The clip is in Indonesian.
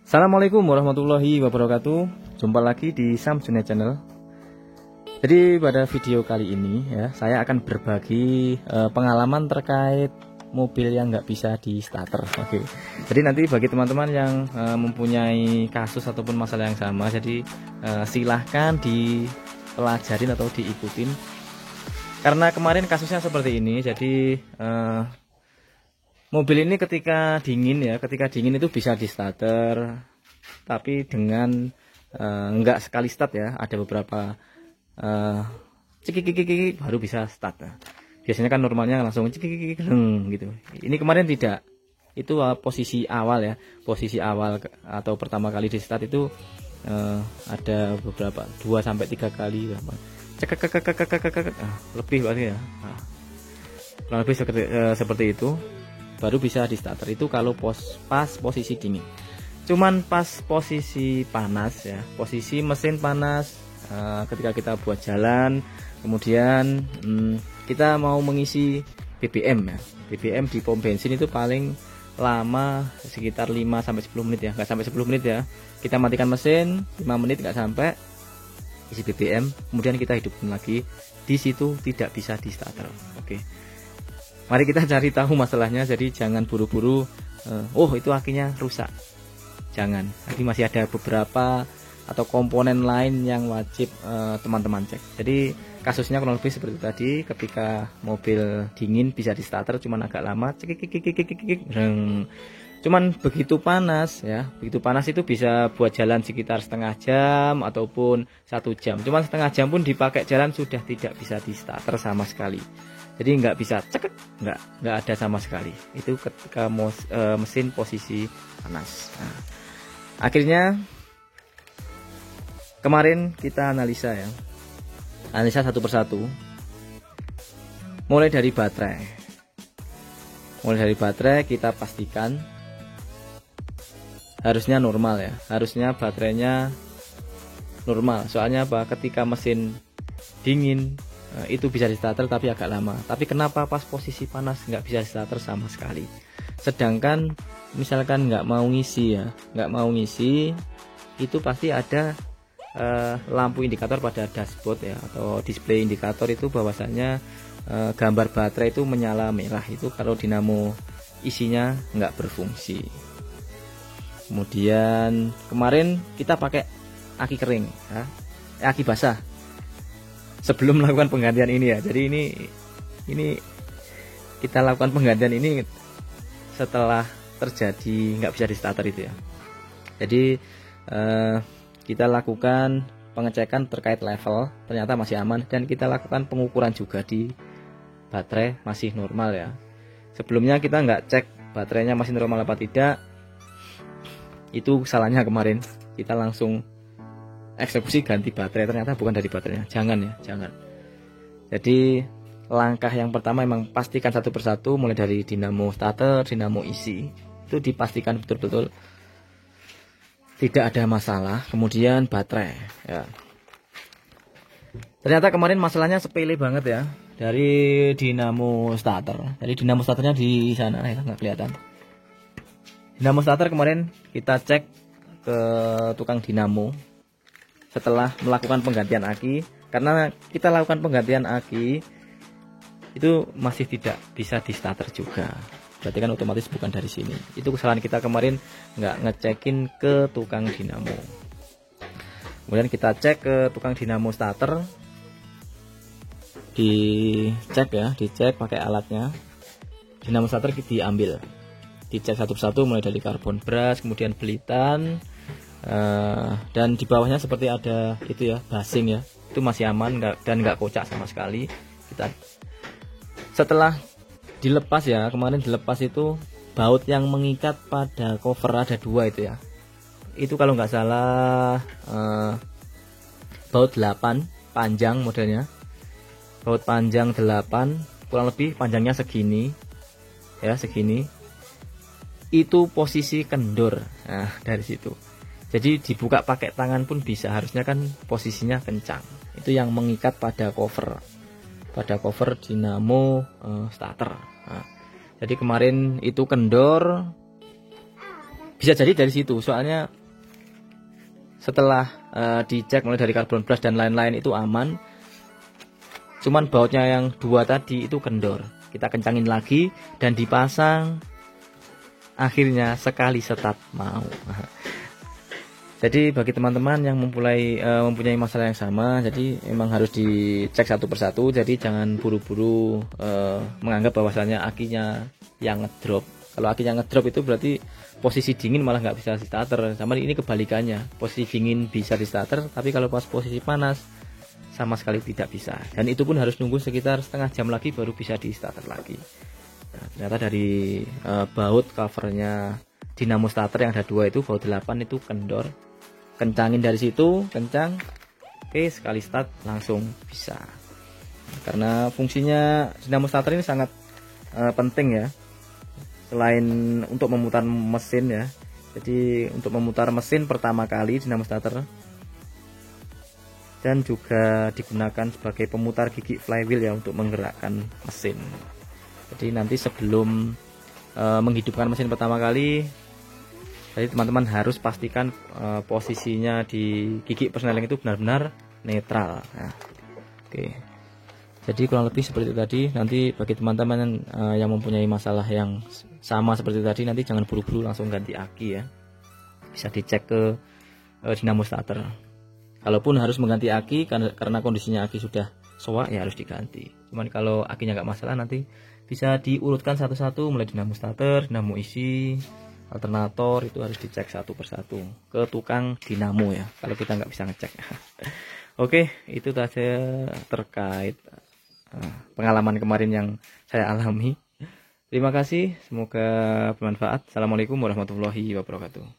Assalamualaikum warahmatullahi wabarakatuh. Jumpa lagi di Samsunet Channel. Jadi pada video kali ini ya, saya akan berbagi pengalaman terkait mobil yang nggak bisa di starter. Oke. Jadi nanti bagi teman-teman yang mempunyai kasus ataupun masalah yang sama, jadi silahkan dipelajarin atau diikutin. Karena kemarin kasusnya seperti ini, jadi mobil ini ketika dingin itu bisa di starter, tapi dengan enggak sekali start ya, ada beberapa cekik baru bisa start. Biasanya kan normalnya langsung cekik gitu. Ini kemarin tidak. Itu posisi awal ya, posisi awal atau pertama kali di start itu ada beberapa 2 sampai 3 kali cekek lebih berarti ya. Kurang lebih seperti itu. Baru bisa di starter itu kalau pas posisi dingin. Cuman pas posisi panas ya, posisi mesin panas, ketika kita buat jalan, kemudian kita mau mengisi BBM ya. BBM di pom bensin itu paling lama sekitar 5 sampai 10 menit ya, nggak sampai 10 menit ya. Kita matikan mesin 5 menit nggak sampai, isi BBM, kemudian kita hidupin lagi. Di situ tidak bisa di starter. Oke. Mari kita cari tahu masalahnya. Jadi jangan buru-buru itu akinya rusak. Jangan. Jadi masih ada beberapa atau komponen lain yang wajib teman-teman cek. Jadi kasusnya kurang lebih seperti tadi, ketika mobil dingin bisa di starter cuman agak lama, cuman begitu panas ya, begitu panas itu bisa buat jalan sekitar setengah jam ataupun 1 jam. Cuman setengah jam pun dipakai jalan sudah tidak bisa di starter sama sekali. Jadi nggak bisa cekek, nggak ada sama sekali. Itu ketika mesin posisi panas. Nah, akhirnya kemarin kita analisa ya, analisa satu persatu. Mulai dari baterai kita pastikan harusnya normal ya, harusnya baterainya normal. Soalnya apa? Ketika mesin dingin itu bisa di starter tapi agak lama. Tapi kenapa pas posisi panas nggak bisa di starter sama sekali? Sedangkan misalkan nggak mau ngisi itu pasti ada lampu indikator pada dashboard ya, atau display indikator itu bahwasanya gambar baterai itu menyala merah. Itu kalau dinamo isinya nggak berfungsi. Kemudian kemarin kita pakai aki kering ya, aki basah sebelum melakukan penggantian ini ya. Jadi ini kita lakukan penggantian ini setelah terjadi nggak bisa di starter itu ya. Jadi kita lakukan pengecekan terkait level, ternyata masih aman, dan kita lakukan pengukuran juga di baterai masih normal ya. Sebelumnya kita nggak cek baterainya masih normal apa tidak. Itu salahnya kemarin, kita langsung eksekusi ganti baterai, ternyata bukan dari baterainya. Jangan ya, jangan. Jadi langkah yang pertama memang pastikan satu persatu, mulai dari dinamo starter, dinamo isi, itu dipastikan betul-betul tidak ada masalah. Kemudian baterai ya. Ternyata kemarin masalahnya sepele banget ya, dari dinamo starter. Jadi dinamo starternya di sana ya, nggak kelihatan. Dinamo starter kemarin kita cek ke tukang dinamo setelah melakukan penggantian aki. Karena kita lakukan penggantian aki itu masih tidak bisa di starter juga, berarti kan otomatis bukan dari sini. Itu kesalahan kita kemarin, nggak ngecekin ke tukang dinamo. Kemudian kita cek ke tukang dinamo starter, dicek pakai alatnya. Dinamo starter diambil, dicek satu persatu, mulai dari karbon brush, kemudian belitan, dan di bawahnya seperti ada itu ya, basing ya, itu masih aman dan nggak kocak sama sekali. Kita setelah dilepas ya, kemarin dilepas itu baut yang mengikat pada cover ada 2 itu ya. Itu kalau nggak salah baut 8 panjang modelnya, baut panjang 8, kurang lebih panjangnya segini ya, segini. Itu posisi kendor. Nah, dari situ. Jadi dibuka pakai tangan pun bisa, harusnya kan posisinya kencang. Itu yang mengikat pada cover dinamo starter. Nah, jadi kemarin itu kendor, Bisa jadi dari situ, soalnya setelah dicek mulai dari karbon brush dan lain-lain itu aman, cuman bautnya yang 2 tadi itu kendor. Kita kencangin lagi dan dipasang, akhirnya sekali start mau. Jadi bagi teman-teman yang mempunyai masalah yang sama, jadi memang harus dicek satu persatu. Jadi jangan buru-buru menganggap bahwasannya akinya yang ngedrop. Kalau akinya ngedrop itu berarti posisi dingin malah nggak bisa di starter. Sama ini kebalikannya, posisi dingin bisa di starter, tapi kalau pas posisi panas sama sekali tidak bisa. Dan itu pun harus nunggu sekitar setengah jam lagi baru bisa di starter lagi. Nah, ternyata dari baut covernya dinamo starter yang ada 2 itu, baut 8 itu kendor. Kencangin dari situ, kencang, oke, sekali start langsung bisa. Karena fungsinya dinamo starter ini sangat penting ya, selain untuk memutar mesin ya. Jadi untuk memutar mesin pertama kali dinamo starter, dan juga digunakan sebagai pemutar gigi flywheel ya untuk menggerakkan mesin. Jadi nanti sebelum menghidupkan mesin pertama kali, jadi teman-teman harus pastikan posisinya di gigi persneling itu benar-benar netral. Nah, oke. Jadi kurang lebih seperti itu tadi. Nanti bagi teman-teman yang mempunyai masalah yang sama seperti itu tadi, nanti jangan buru-buru langsung ganti aki ya. Bisa dicek ke dinamo starter. Kalaupun harus mengganti aki karena kondisinya aki sudah soak ya harus diganti. Cuman kalau akinya nggak masalah, nanti bisa diurutkan satu-satu mulai dinamo starter, dinamo isi, alternator, itu harus dicek satu persatu ke tukang dinamo ya, kalau kita nggak bisa ngecek. Oke, itu saja terkait pengalaman kemarin yang saya alami. Terima kasih, semoga bermanfaat. Assalamualaikum warahmatullahi wabarakatuh.